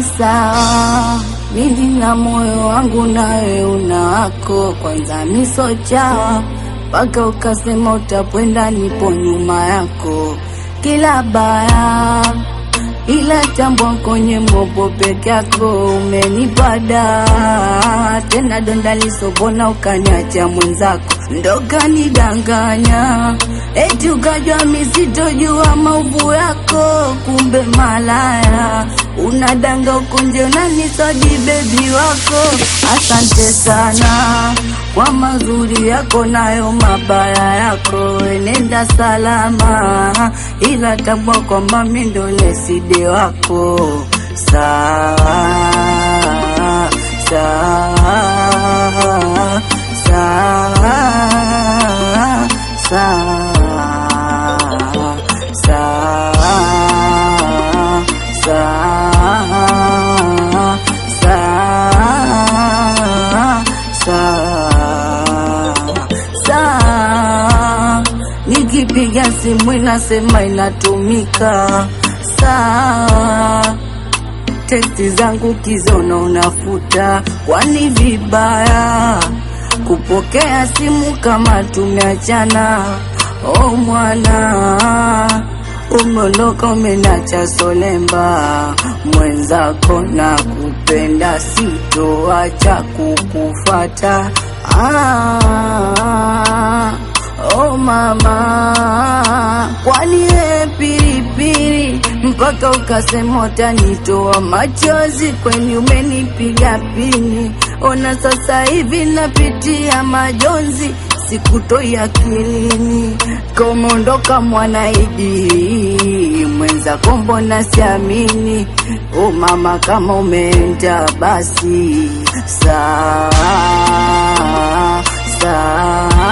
sawa, mimi na moyo wangu nawe unako, kwanza misocha mpaka ukasema utapenda, nipo nyuma yako kila baya, ila tambua kwenye mopo peke yako umenipada, tena donda lisobona ukaniacha mwenzako ndo kanidanganya, eti ukajua misitojua mauvu yako, kumbe malaya unadanga ukunje unanisoji bebi wako. Asante sana kwa mazuri yako nayo mabaya yako, enenda salama, ila tambua kwamba mimi ndo leside wako. Sawa sawa sawa sawa sawa sawa, nikipiga simu inasema inatumika. Sawa, teksti zangu kizona unafuta, kwani vibaya kupokea simu kama tumeachana? Oh mwana, umeondoka umenacha solemba, mwenzako na kupenda, sitoacha kukufata. Oh mama, kwani pilipili mpaka ukasema utanitoa machozi, kweni umenipiga pini, ona sasa hivi napitia majonzi, sikutoi akilini, kumondoka Mwanaidi, mwenzako mbona siamini? Oh mama, kama umeenda basi sawa sawa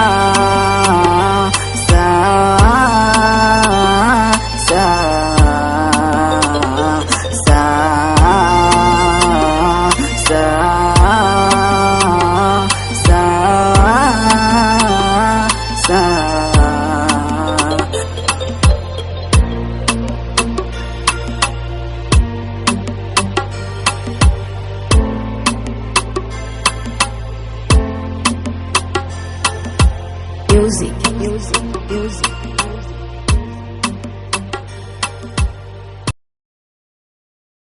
sawa music.